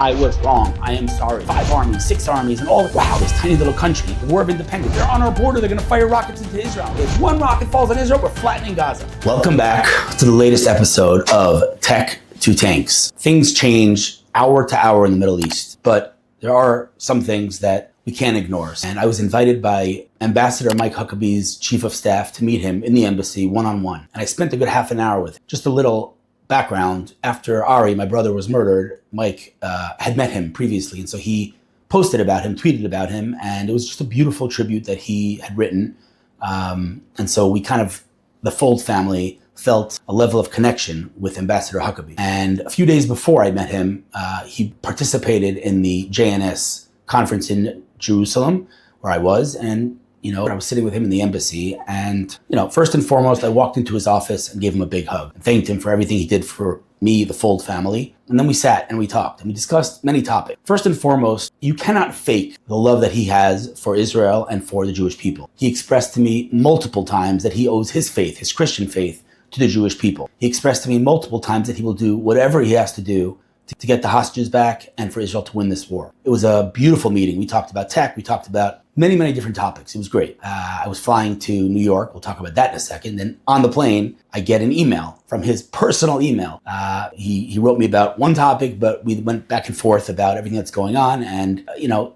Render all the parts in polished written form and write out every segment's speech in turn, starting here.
I was wrong. I am sorry. 5 armies, 6 armies, and all, wow, this tiny little country, the War of Independence. They're on our border. They're going to fire rockets into Israel. If one rocket falls on Israel, we're flattening Gaza. Welcome back to the latest episode of Tech to Tanks. Things change hour to hour in the Middle East, but there are some things that we can't ignore. And I was invited by Ambassador Mike Huckabee's chief of staff to meet him in the embassy one-on-one. And I spent a good half an hour with him. Just a little background. After Ari, my brother, was murdered, Mike had met him previously. And so he posted about him, tweeted about him. And it was just a beautiful tribute that he had written. And so we kind of, the Fuld family, felt a level of connection with Ambassador Huckabee. And a few days before I met him, he participated in the JNS conference in Jerusalem, where I was. And, I was sitting with him in the embassy. And, first and foremost, I walked into his office and gave him a big hug and thanked him for everything he did for me, the Fuld family. And then we sat and we talked and we discussed many topics. First and foremost, you cannot fake the love that he has for Israel and for the Jewish people. He expressed to me multiple times that he owes his faith, his Christian faith, to the Jewish people. He expressed to me multiple times that he will do whatever he has to do to get the hostages back and for Israel to win this war. It was a beautiful meeting. We talked about tech. We talked about many, many different topics. It was great. I was flying to New York. We'll talk about that in a second. Then on the plane, I get an email from his personal email. He wrote me about one topic, but we went back and forth about everything that's going on. And,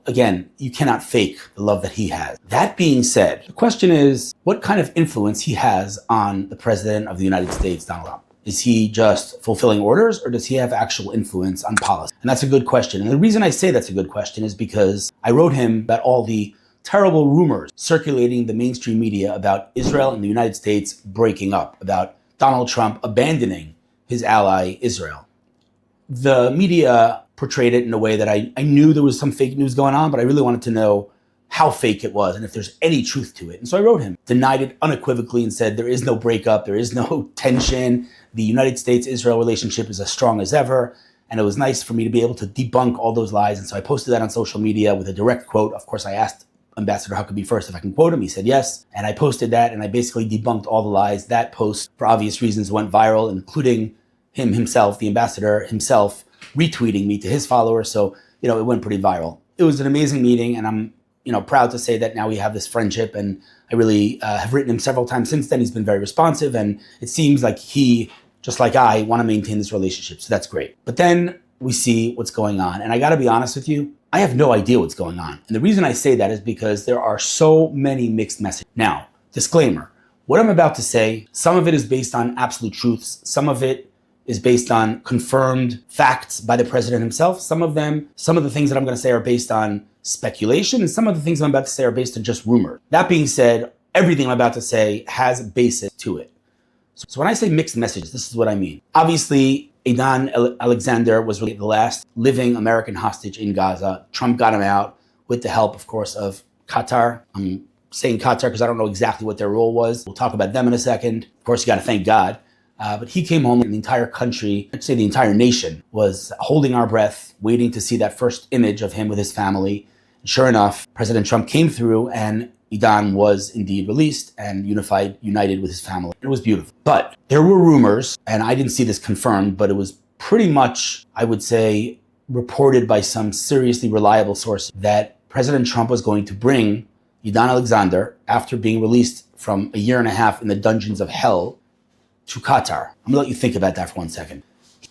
again, you cannot fake the love that he has. That being said, the question is what kind of influence he has on the president of the United States, Donald Trump. Is he just fulfilling orders, or does he have actual influence on policy? And that's a good question. And the reason I say that's a good question is because I wrote him about all the terrible rumors circulating the mainstream media about Israel and the United States breaking up, about Donald Trump abandoning his ally, Israel. The media portrayed it in a way that I knew there was some fake news going on, but I really wanted to know how fake it was and if there's any truth to it. And so I wrote him, denied it unequivocally and said, there is no breakup, there is no tension. The United States-Israel relationship is as strong as ever. And it was nice for me to be able to debunk all those lies. And so I posted that on social media with a direct quote. Of course, I asked Ambassador Huckabee first if I can quote him. He said yes. And I posted that and I basically debunked all the lies. That post, for obvious reasons, went viral, including him himself, the ambassador himself, retweeting me to his followers. So, it went pretty viral. It was an amazing meeting, and I'm proud to say that now we have this friendship, and I really have written him several times since then. He's been very responsive, and it seems like he, just like I, want to maintain this relationship. So that's great. But then we see what's going on. And I got to be honest with you, I have no idea what's going on. And the reason I say that is because there are so many mixed messages. Now, disclaimer, what I'm about to say, some of it is based on absolute truths. Some of it is based on confirmed facts by the president himself. Some of the things that I'm going to say are based on speculation, and some of the things I'm about to say are based on just rumors. That being said, everything I'm about to say has a basis to it. So when I say mixed messages, this is what I mean. Obviously, Idan Alexander was really the last living American hostage in Gaza. Trump got him out with the help, of course, of Qatar. I'm saying Qatar because I don't know exactly what their role was. We'll talk about them in a second. Of course, you got to thank God. But he came home and the entire country, I'd say the entire nation, was holding our breath, waiting to see that first image of him with his family. And sure enough, President Trump came through and Idan was indeed released and united with his family. It was beautiful. But there were rumors, and I didn't see this confirmed, but it was pretty much, I would say, reported by some seriously reliable source that President Trump was going to bring Idan Alexander, after being released from a year and a half in the dungeons of hell, to Qatar. I'm gonna let you think about that for 1 second.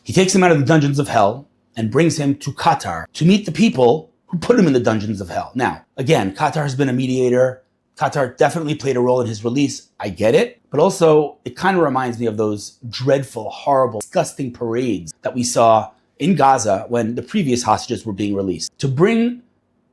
He takes him out of the dungeons of hell and brings him to Qatar to meet the people who put him in the dungeons of hell. Now, again, Qatar has been a mediator. Qatar definitely played a role in his release. I get it. But also, it kind of reminds me of those dreadful, horrible, disgusting parades that we saw in Gaza when the previous hostages were being released. To bring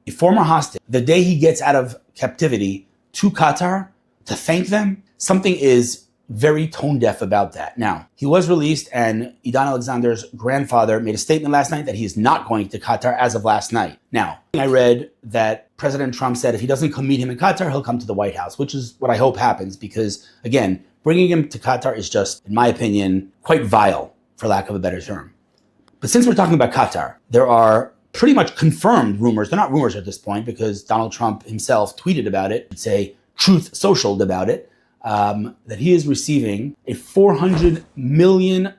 a former hostage, the day he gets out of captivity, to Qatar to thank them, something is very tone deaf about that. Now, he was released, and Idan Alexander's grandfather made a statement last night that he is not going to Qatar as of last night. Now, I read that President Trump said if he doesn't come meet him in Qatar, he'll come to the White House, which is what I hope happens because, again, bringing him to Qatar is just, in my opinion, quite vile, for lack of a better term. But since we're talking about Qatar, there are pretty much confirmed rumors. They're not rumors at this point because Donald Trump himself tweeted about it. I'd say Truth Socialed about it. that he is receiving a $400 million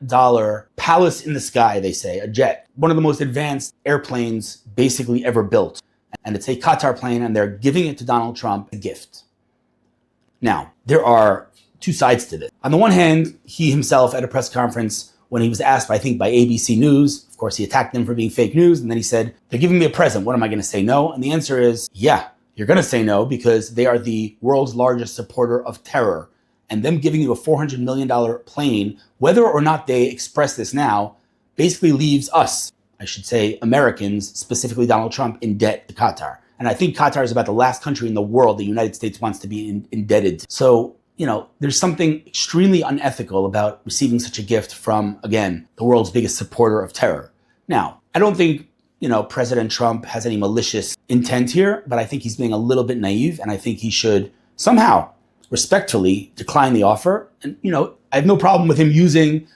palace in the sky, they say, a jet, one of the most advanced airplanes basically ever built. And it's a Qatar plane, and they're giving it to Donald Trump, a gift. Now, there are two sides to this. On the one hand, he himself at a press conference, when he was asked, I think, by ABC News, of course, he attacked them for being fake news. And then he said, they're giving me a present. What am I going to say no? And the answer is, yeah, you're going to say no because they are the world's largest supporter of terror. And them giving you a $400 million plane, whether or not they express this now, basically leaves us, I should say Americans, specifically Donald Trump, in debt to Qatar. And I think Qatar is about the last country in the world the United States wants to be indebted to. So, there's something extremely unethical about receiving such a gift from, again, the world's biggest supporter of terror. Now, I don't think, President Trump has any malicious intent here, but I think he's being a little bit naive, and I think he should somehow respectfully decline the offer. And, I have no problem with him using,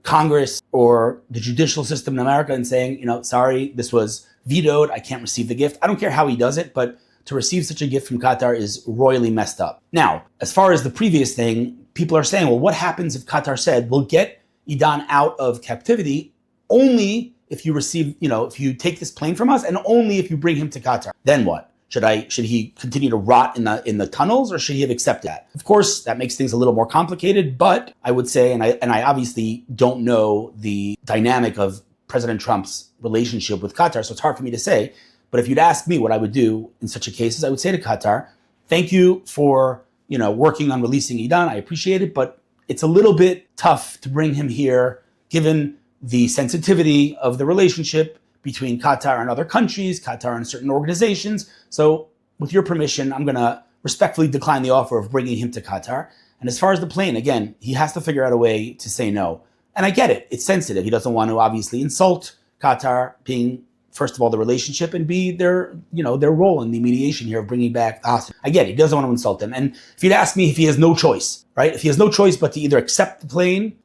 Congress or the judicial system in America and saying, sorry, this was vetoed. I can't receive the gift. I don't care how he does it, but to receive such a gift from Qatar is royally messed up. Now, as far as the previous thing, people are saying, well, what happens if Qatar said, we'll get Idan out of captivity only if you receive, if you take this plane from us and only if you bring him to Qatar? Then what? Should he continue to rot in the tunnels, or should he have accepted that? Of course, that makes things a little more complicated, but I would say, and I obviously don't know the dynamic of President Trump's relationship with Qatar, so it's hard for me to say. But if you'd ask me what I would do in such a case, I would say to Qatar, thank you for, working on releasing Idan. I appreciate it, but it's a little bit tough to bring him here, given the sensitivity of the relationship between Qatar and other countries, Qatar and certain organizations. So with your permission, I'm going to respectfully decline the offer of bringing him to Qatar. And as far as the plane, again, he has to figure out a way to say no. And I get it. It's sensitive. He doesn't want to obviously insult Qatar, being, first of all, the relationship, and B, their role in the mediation here of bringing back the hostage. I get it. He doesn't want to insult them. And if you'd ask me if he has no choice, right? If he has no choice but to either accept the plane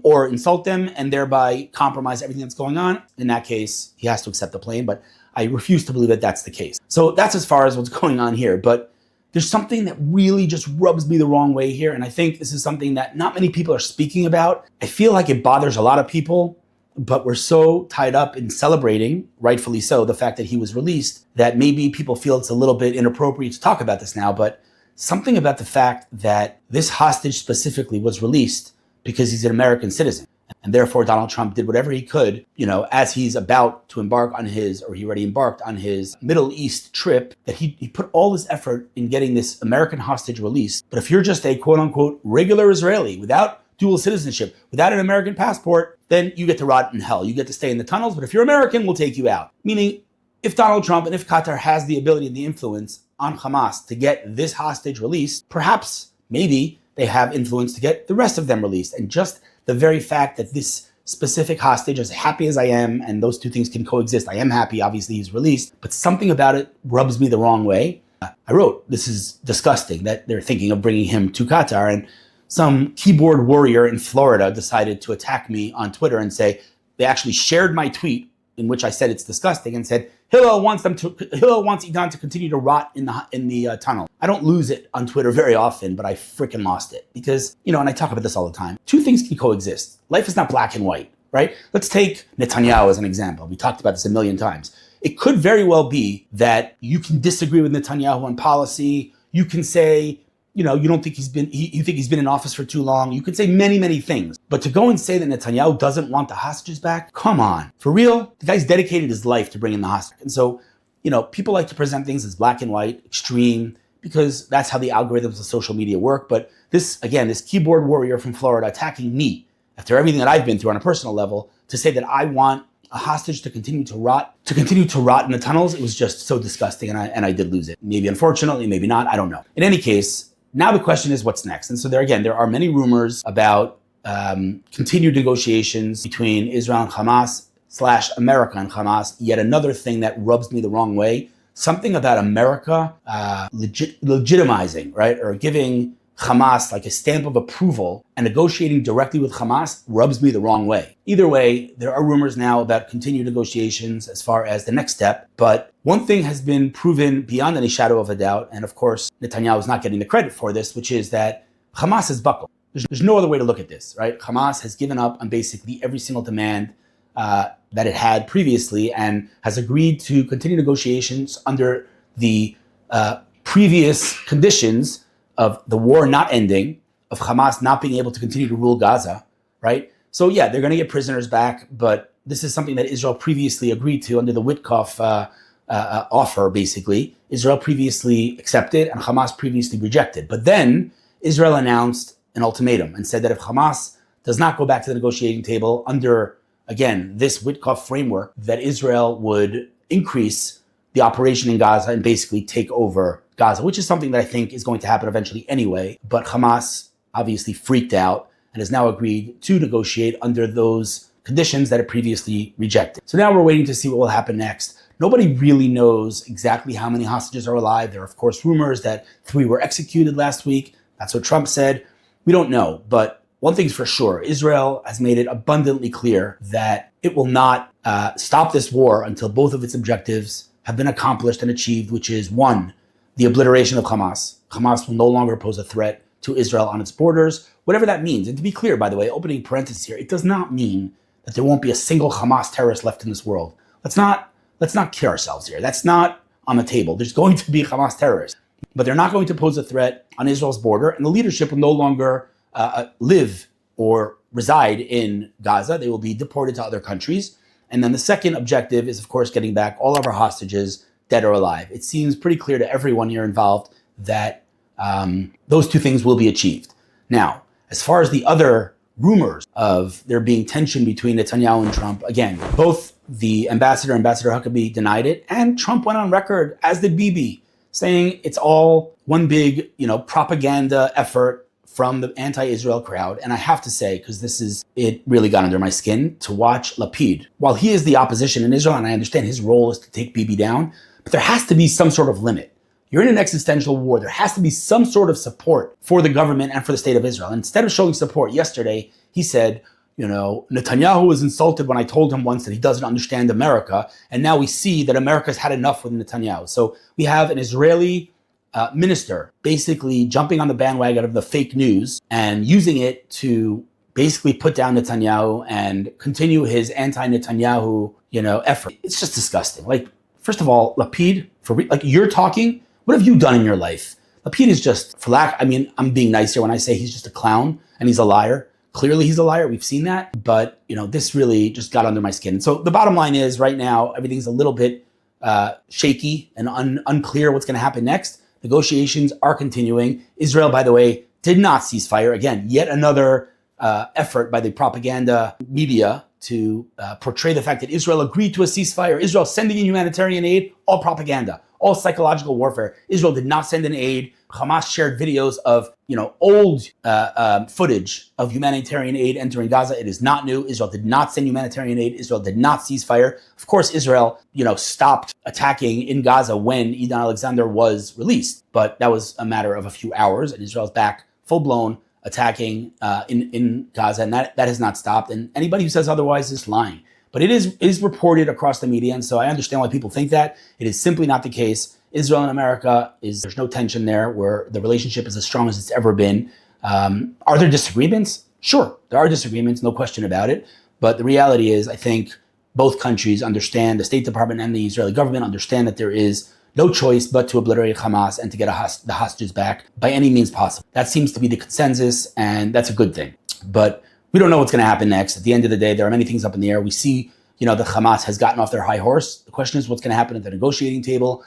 or insult them and thereby compromise everything that's going on, in that case, he has to accept the plane. But I refuse to believe that that's the case. So that's as far as what's going on here. But there's something that really just rubs me the wrong way here. And I think this is something that not many people are speaking about. I feel like it bothers a lot of people, but we're so tied up in celebrating, rightfully so, the fact that he was released, that maybe people feel it's a little bit inappropriate to talk about this now. But something about the fact that this hostage specifically was released because he's an American citizen. And therefore, Donald Trump did whatever he could, as he's about to embark on he already embarked on his Middle East trip, that he put all this effort in getting this American hostage released. But if you're just a quote unquote regular Israeli without dual citizenship, without an American passport, then you get to rot in hell. You get to stay in the tunnels. But if you're American, we'll take you out. Meaning, if Donald Trump and if Qatar has the ability and the influence on Hamas to get this hostage released, perhaps, maybe they have influence to get the rest of them released. And just the very fact that this specific hostage, as happy as I am, and those two things can coexist, I am happy, obviously, he's released, but something about it rubs me the wrong way. I wrote, this is disgusting that they're thinking of bringing him to Qatar, and some keyboard warrior in Florida decided to attack me on Twitter and say, they actually shared my tweet in which I said it's disgusting and said, Hillel wants Idan to continue to rot in the tunnel. I don't lose it on Twitter very often, but I freaking lost it because, and I talk about this all the time. Two things can coexist. Life is not black and white, right? Let's take Netanyahu as an example. We talked about this a million times. It could very well be that you can disagree with Netanyahu on policy. You can say, you don't think you think he's been in office for too long. You could say many, many things. But to go and say that Netanyahu doesn't want the hostages back, come on. For real? The guy's dedicated his life to bring in the hostages. And so, people like to present things as black and white, extreme, because that's how the algorithms of social media work. But this keyboard warrior from Florida attacking me after everything that I've been through on a personal level to say that I want a hostage to continue to rot in the tunnels, it was just so disgusting. And I did lose it. Maybe unfortunately, maybe not. I don't know. In any case, now the question is what's next? And so there are many rumors about continued negotiations between Israel and Hamas / America and Hamas. Yet another thing that rubs me the wrong way, something about America legitimizing, right? Or giving Hamas like a stamp of approval and negotiating directly with Hamas rubs me the wrong way. Either way, there are rumors now about continued negotiations as far as the next step. But one thing has been proven beyond any shadow of a doubt, and of course, Netanyahu is not getting the credit for this, which is that Hamas has buckled. There's no other way to look at this, right? Hamas has given up on basically every single demand that it had previously and has agreed to continue negotiations under the previous conditions of the war not ending, of Hamas not being able to continue to rule Gaza, right? So yeah, they're going to get prisoners back, but this is something that Israel previously agreed to under the Witkoff offer, basically. Israel previously accepted and Hamas previously rejected. But then Israel announced an ultimatum and said that if Hamas does not go back to the negotiating table under, again, this Witkoff framework, that Israel would increase the operation in Gaza and basically take over Gaza, which is something that I think is going to happen eventually anyway. But Hamas obviously freaked out and has now agreed to negotiate under those conditions that it previously rejected. So now we're waiting to see what will happen next. Nobody really knows exactly how many hostages are alive. There are, of course, rumors that 3 were executed last week. That's what Trump said. We don't know. But one thing's for sure, Israel has made it abundantly clear that it will not stop this war until both of its objectives have been accomplished and achieved, which is 1, the obliteration of Hamas. Hamas will no longer pose a threat to Israel on its borders, whatever that means. And to be clear, by the way, opening parenthesis here, it does not mean that there won't be a single Hamas terrorist left in this world. Let's not kid ourselves here. That's not on the table. There's going to be Hamas terrorists, but they're not going to pose a threat on Israel's border, and the leadership will no longer live or reside in Gaza. They will be deported to other countries. And then the second objective is, of course, getting back all of our hostages, dead or alive. It seems pretty clear to everyone here involved that those 2 things will be achieved. Now, as far as the other rumors of there being tension between Netanyahu and Trump, again, both the Ambassador Huckabee denied it, and Trump went on record, as did Bibi, saying it's all one big, propaganda effort from the anti-Israel crowd. And I have to say, because it really got under my skin, to watch Lapid. While he is the opposition in Israel, and I understand his role is to take Bibi down, but there has to be some sort of limit. You're in an existential war. There has to be some sort of support for the government and for the state of Israel. And instead of showing support yesterday, he said, Netanyahu was insulted when I told him once that he doesn't understand America. And now we see that America's had enough with Netanyahu. So we have an Israeli minister basically jumping on the bandwagon of the fake news and using it to basically put down Netanyahu and continue his anti-Netanyahu, effort. It's just disgusting. Like, first of all, Lapid, you're talking, what have you done in your life? Lapid is just, I'm being nice here when I say he's just a clown and he's a liar. Clearly he's a liar. We've seen that. But, this really just got under my skin. So the bottom line is right now, everything's a little bit shaky and unclear what's going to happen next. Negotiations are continuing. Israel, by the way, did not cease fire. Again, yet another effort by the propaganda media to portray the fact that Israel agreed to a ceasefire. Israel sending in humanitarian aid, all propaganda, all psychological warfare. Israel did not send in aid. Hamas shared videos of, old footage of humanitarian aid entering Gaza. It is not new. Israel did not send humanitarian aid. Israel did not cease fire. Of course, Israel, stopped attacking in Gaza when Idan Alexander was released. But that was a matter of a few hours, and Israel's back full-blown attacking in Gaza, and that has not stopped. And anybody who says otherwise is lying. But it is reported across the media, and so I understand why people think that. It is simply not the case. Israel and America, there's no tension there, where the relationship is as strong as it's ever been. Are there disagreements? Sure, there are disagreements, no question about it. But the reality is, I think both countries understand, the State Department and the Israeli government understand that there is no choice but to obliterate Hamas and to get the hostages back by any means possible. That seems to be the consensus, and that's a good thing. But we don't know what's going to happen next. At the end of the day, there are many things up in the air. We see, that Hamas has gotten off their high horse. The question is what's going to happen at the negotiating table.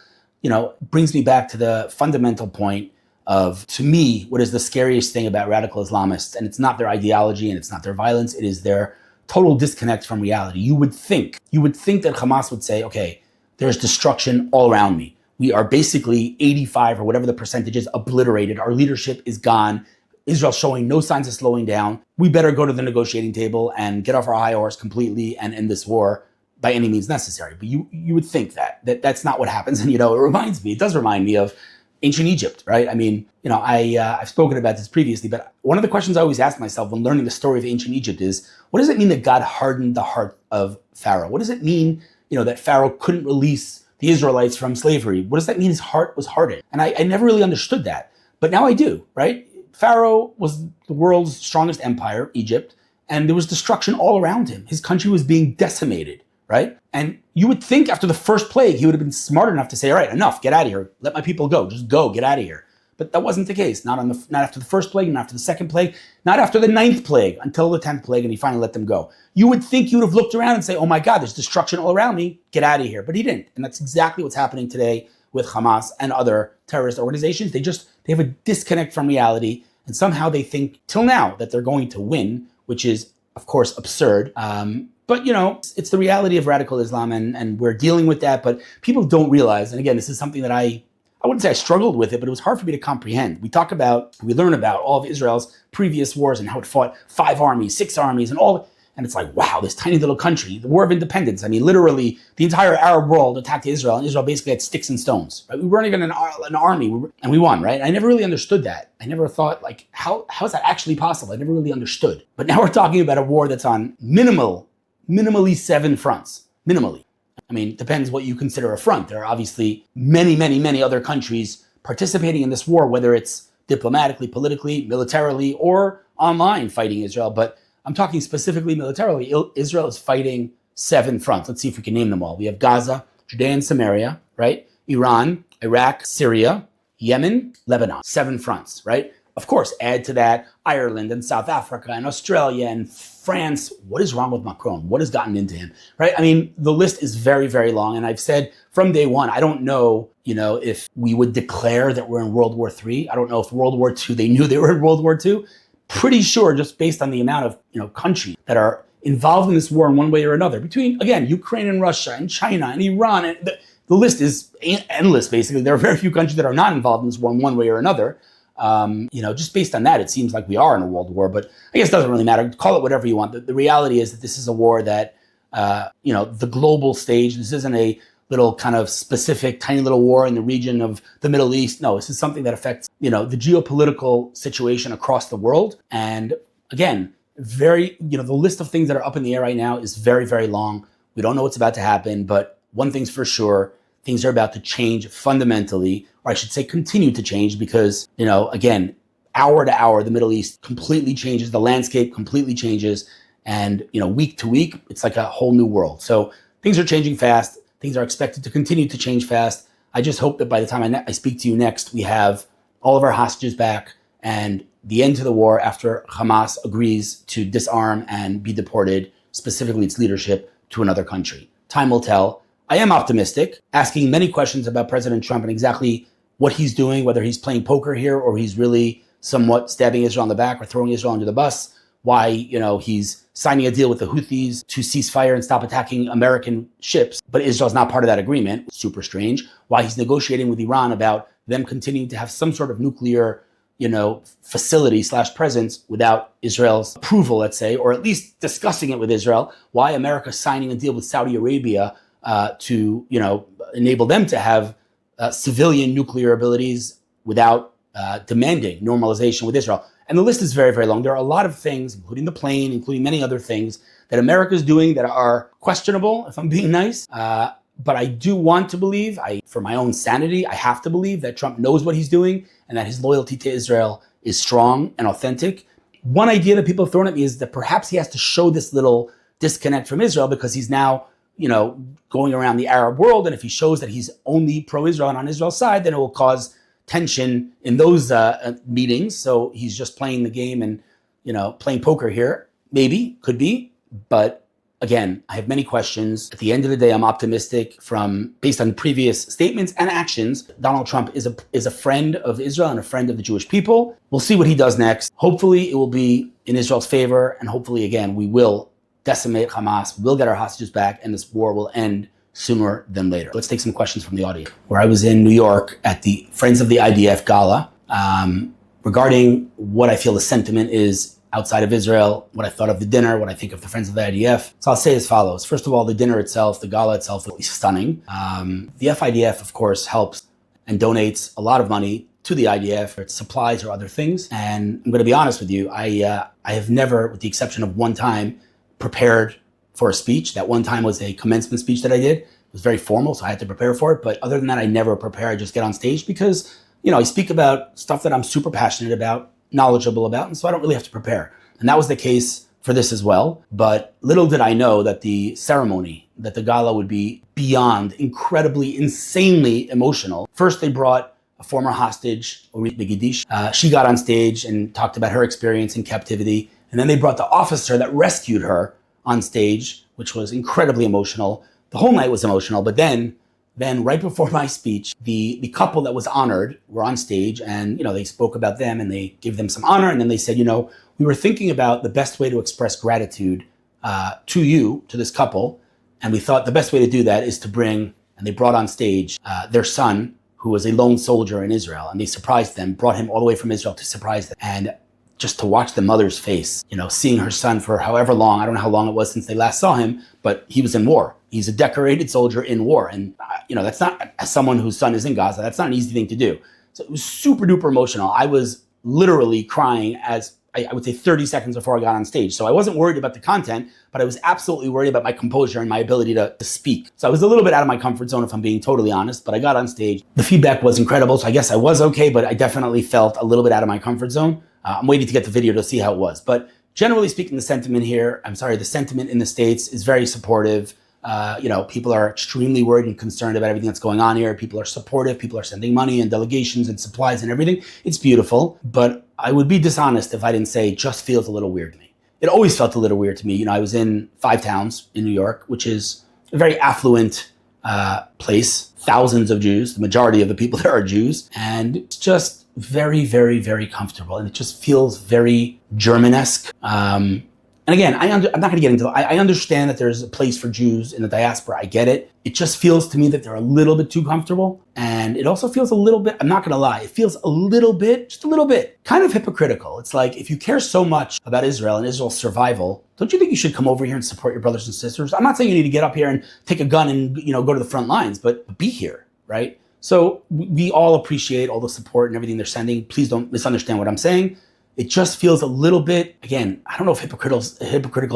Brings me back to the fundamental point of, to me, what is the scariest thing about radical Islamists. And it's not their ideology and it's not their violence. It is their total disconnect from reality. You would think that Hamas would say, okay, there's destruction all around me. We are basically 85 or whatever the percentage is obliterated. Our leadership is gone. Israel's showing no signs of slowing down. We better go to the negotiating table and get off our high horse completely and end this war by any means necessary. But you would think that's not what happens. And, it does remind me of ancient Egypt, right? I mean, I've spoken about this previously, but one of the questions I always ask myself when learning the story of ancient Egypt is, what does it mean that God hardened the heart of Pharaoh? What does it mean, that Pharaoh couldn't release the Israelites from slavery? What does that mean his heart was hardened? And I never really understood that, but now I do, right? Pharaoh was the world's strongest empire, Egypt, and there was destruction all around him. His country was being decimated, right? And you would think after the first plague, he would have been smart enough to say, all right, enough, get out of here. Let my people go. Just go, get out of here. But that wasn't the case. Not after the first plague, not after the second plague, not after the 9th plague, until the 10th plague, and he finally let them go. You would think you would have looked around and say, oh my God, there's destruction all around me. Get out of here. But he didn't. And that's exactly what's happening today with Hamas and other terrorist organizations. They have a disconnect from reality. And somehow they think till now that they're going to win, which is, of course, absurd. But, it's the reality of radical Islam, and we're dealing with that. But people don't realize, and again, this is something that I wouldn't say I struggled with it, but it was hard for me to comprehend. We learn about all of Israel's previous wars and how it fought 5 armies, 6 armies, and all. And it's like, wow, this tiny little country, the War of Independence. I mean, literally, the entire Arab world attacked Israel, and Israel basically had sticks and stones. Right? We weren't even an army, and we won, right? I never really understood that. I never thought, how is that actually possible? I never really understood. But now we're talking about a war that's on minimally 7 fronts. Minimally. I mean, it depends what you consider a front. There are obviously many, many, many other countries participating in this war, whether it's diplomatically, politically, militarily, or online fighting Israel. But I'm talking specifically militarily. Israel is fighting 7 fronts. Let's see if we can name them all. We have Gaza, Judea and Samaria, right? Iran, Iraq, Syria, Yemen, Lebanon. 7 fronts, right? Of course, add to that Ireland and South Africa and Australia and France. What is wrong with Macron? What has gotten into him, right? I mean, the list is very, very long. And I've said from day one, I don't know, if we would declare that we're in World War III. I don't know if World War II, they knew they were in World War II. Pretty sure, just based on the amount of, countries that are involved in this war in one way or another, between, again, Ukraine and Russia and China and Iran. And the list is endless, basically. There are very few countries that are not involved in this war in one way or another. Just based on that, it seems like we are in a world war, but I guess it doesn't really matter. Call it whatever you want. The reality is that this is a war that, the global stage, this isn't a little kind of specific tiny little war in the region of the Middle East. No, this is something that affects, the geopolitical situation across the world. And again, the list of things that are up in the air right now is very, very long. We don't know what's about to happen, but one thing's for sure, things are about to change fundamentally, or I should say continue to change, because, again, hour to hour, the Middle East completely changes, the landscape completely changes, and, week to week, it's like a whole new world. So things are changing fast. Things are expected to continue to change fast. I just hope that by the time I speak to you next, we have all of our hostages back and the end to the war after Hamas agrees to disarm and be deported, specifically its leadership, to another country. Time will tell. I am optimistic, asking many questions about President Trump and exactly what he's doing, whether he's playing poker here or he's really somewhat stabbing Israel in the back or throwing Israel under the bus, why, he's signing a deal with the Houthis to cease fire and stop attacking American ships, but Israel's not part of that agreement. Super strange. Why he's negotiating with Iran about them continuing to have some sort of nuclear, facility / presence without Israel's approval, let's say, or at least discussing it with Israel. Why America's signing a deal with Saudi Arabia to, enable them to have civilian nuclear abilities without demanding normalization with Israel. And the list is very, very long. There are a lot of things, including the plane, including many other things that America is doing that are questionable, if I'm being nice. But I do want to believe, for my own sanity, I have to believe that Trump knows what he's doing and that his loyalty to Israel is strong and authentic. One idea that people have thrown at me is that perhaps he has to show this little disconnect from Israel because he's now, going around the Arab world. And if he shows that he's only pro-Israel and on Israel's side, then it will cause tension in those meetings. So he's just playing the game and, playing poker here. Maybe, could be. But again, I have many questions. At the end of the day, I'm optimistic based on previous statements and actions. Donald Trump is a friend of Israel and a friend of the Jewish people. We'll see what he does next. Hopefully it will be in Israel's favor. And hopefully, again, we will decimate Hamas, we'll get our hostages back, and this war will end sooner than later. Let's take some questions from the audience. Where I was in New York at the Friends of the IDF gala, regarding what I feel the sentiment is outside of Israel, what I thought of the dinner, what I think of the Friends of the IDF. So I'll say as follows. First of all, the dinner itself, the gala itself, is stunning. The FIDF, of course, helps and donates a lot of money to the IDF for its supplies or other things. And I'm going to be honest with you, I have never, with the exception of one time, prepared for a speech. That one time was a commencement speech that I did. It was very formal, so I had to prepare for it. But other than that, I never prepare. I just get on stage because, I speak about stuff that I'm super passionate about, knowledgeable about, and so I don't really have to prepare. And that was the case for this as well. But little did I know that the ceremony, that the gala would be beyond incredibly, insanely emotional. First, they brought a former hostage, Orit Begidish. She got on stage and talked about her experience in captivity. And then they brought the officer that rescued her on stage, which was incredibly emotional. The whole night was emotional. But then right before my speech, the couple that was honored were on stage, and they spoke about them and they gave them some honor. And then they said, we were thinking about the best way to express gratitude to this couple. And we thought the best way to do that is to bring, and they brought on stage their son, who was a lone soldier in Israel. And they surprised them, brought him all the way from Israel to surprise them. And just to watch the mother's face, seeing her son for however long, I don't know how long it was since they last saw him, but he was in war. He's a decorated soldier in war. And, that's not, as someone whose son is in Gaza, that's not an easy thing to do. So it was super duper emotional. I was literally crying as I would say 30 seconds before I got on stage. So I wasn't worried about the content, but I was absolutely worried about my composure and my ability to speak. So I was a little bit out of my comfort zone, if I'm being totally honest, but I got on stage. The feedback was incredible. So I guess I was okay, but I definitely felt a little bit out of my comfort zone. I'm waiting to get the video to see how it was. But generally speaking, the sentiment in the States is very supportive. People are extremely worried and concerned about everything that's going on here. People are supportive. People are sending money and delegations and supplies and everything. It's beautiful. But I would be dishonest if I didn't say it just feels a little weird to me. It always felt a little weird to me. I was in 5 towns in New York, which is a very affluent place. Thousands of Jews. The majority of the people there are Jews. And it's just very, very, very comfortable. And it just feels very German-esque. And again, I'm not going to get into it. I understand that there's a place for Jews in the diaspora. I get it. It just feels to me that they're a little bit too comfortable. And it also feels a little bit, I'm not going to lie, it feels a little bit, just a little bit, kind of hypocritical. It's like, if you care so much about Israel and Israel's survival, don't you think you should come over here and support your brothers and sisters? I'm not saying you need to get up here and take a gun and go to the front lines, but be here, right? So we all appreciate all the support and everything they're sending. Please don't misunderstand what I'm saying. It just feels a little bit, again, I don't know if hypocritical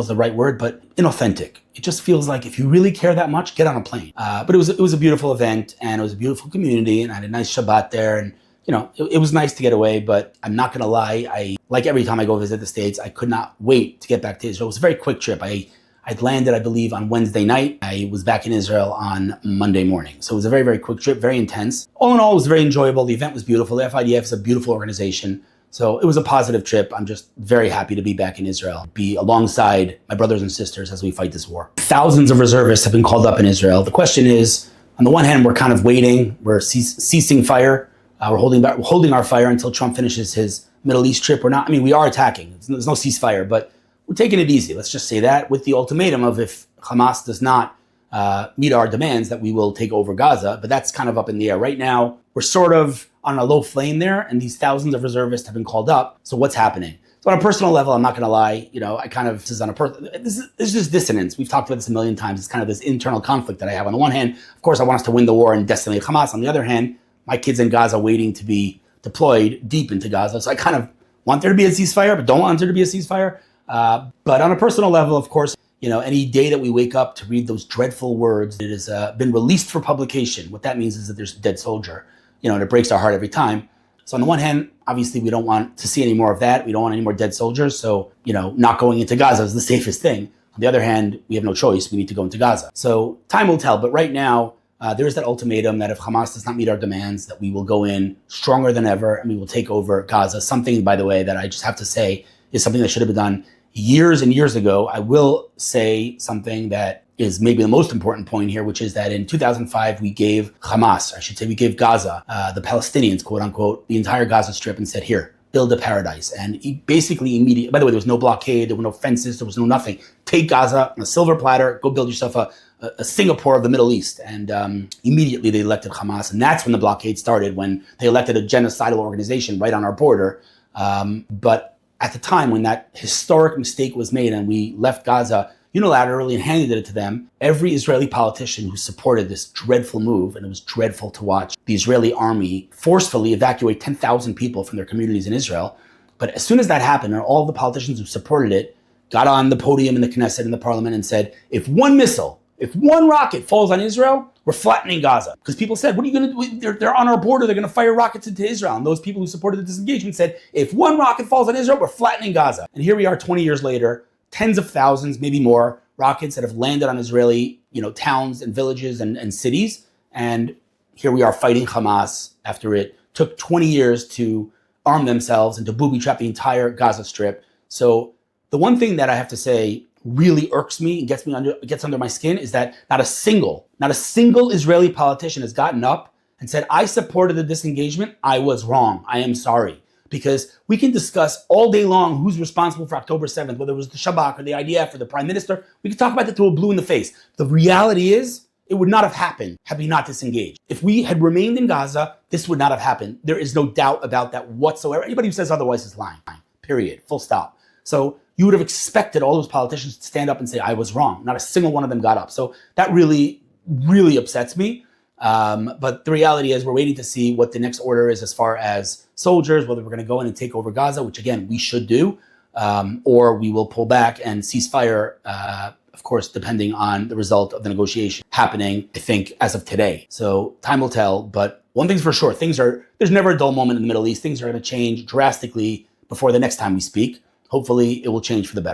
is the right word, but inauthentic. It just feels like if you really care that much, get on a plane. But it was a beautiful event, and it was a beautiful community, and I had a nice Shabbat there, and it was nice to get away. But I'm not going to lie, like every time I go visit the States, I could not wait to get back to Israel. It was a very quick trip. I'd landed, I believe, on Wednesday night. I was back in Israel on Monday morning. So it was a very, very quick trip, very intense. All in all, it was very enjoyable. The event was beautiful. The FIDF is a beautiful organization. So it was a positive trip. I'm just very happy to be back in Israel, be alongside my brothers and sisters as we fight this war. Thousands of reservists have been called up in Israel. The question is, on the one hand, we're kind of waiting. We're ceasing fire. We're holding our fire until Trump finishes his Middle East trip. We are attacking. There's no ceasefire, but we're taking it easy. Let's just say that, with the ultimatum of, if Hamas does not meet our demands, that we will take over Gaza. But that's kind of up in the air. Right now, we're sort of on a low flame there, and these thousands of reservists have been called up. So what's happening? So on a personal level, I'm not going to lie, this is just dissonance. We've talked about this a million times. It's kind of this internal conflict that I have. On the one hand, of course, I want us to win the war and decimate Hamas. On the other hand, my kids in Gaza waiting to be deployed deep into Gaza. So I kind of want there to be a ceasefire, but don't want there to be a ceasefire. But on a personal level, of course, any day that we wake up to read those dreadful words, it has been released for publication. What that means is that there's a dead soldier. And it breaks our heart every time. So on the one hand, obviously, we don't want to see any more of that. We don't want any more dead soldiers. So, not going into Gaza is the safest thing. On the other hand, we have no choice. We need to go into Gaza. So time will tell. But right now, there is that ultimatum that if Hamas does not meet our demands, that we will go in stronger than ever and we will take over Gaza. Something, by the way, that I just have to say is something that should have been done years and years ago. I will say something that is maybe the most important point here, which is that in 2005, we gave Gaza, the Palestinians, quote unquote, the entire Gaza Strip, and said, here, build a paradise. And he basically immediately, by the way, there was no blockade, there were no fences, there was no nothing. Take Gaza on a silver platter, go build yourself a Singapore of the Middle East. And immediately they elected Hamas. And that's when the blockade started, when they elected a genocidal organization right on our border. But at the time when that historic mistake was made and we left Gaza, unilaterally and handed it to them. Every Israeli politician who supported this dreadful move, and it was dreadful to watch the Israeli army forcefully evacuate 10,000 people from their communities in Israel. But as soon as that happened, and all the politicians who supported it got on the podium in the Knesset, in the parliament, and said, if one rocket falls on Israel, we're flattening Gaza. Because people said, what are you going to do? They're on our border. They're going to fire rockets into Israel. And those people who supported the disengagement said, if one rocket falls on Israel, we're flattening Gaza. And here we are 20 years later, tens of thousands, maybe more, rockets that have landed on Israeli, towns and villages and cities. And here we are fighting Hamas after it took 20 years to arm themselves and to booby-trap the entire Gaza Strip. So the one thing that I have to say really irks me and gets under my skin is that not a single Israeli politician has gotten up and said, I supported the disengagement. I was wrong. I am sorry. Because we can discuss all day long who's responsible for October 7th, whether it was the Shabak or the IDF or the Prime Minister. We can talk about that till we're blue in the face. The reality is, it would not have happened had we not disengaged. If we had remained in Gaza, this would not have happened. There is no doubt about that whatsoever. Anybody who says otherwise is lying. Period. Full stop. So you would have expected all those politicians to stand up and say, I was wrong. Not a single one of them got up. So that really, really upsets me. But the reality is we're waiting to see what the next order is as far as soldiers, whether we're going to go in and take over Gaza, which again, we should do, or we will pull back and cease fire, of course, depending on the result of the negotiation happening, I think, as of today. So time will tell. But one thing's for sure, there's never a dull moment in the Middle East. Things are going to change drastically before the next time we speak. Hopefully it will change for the better.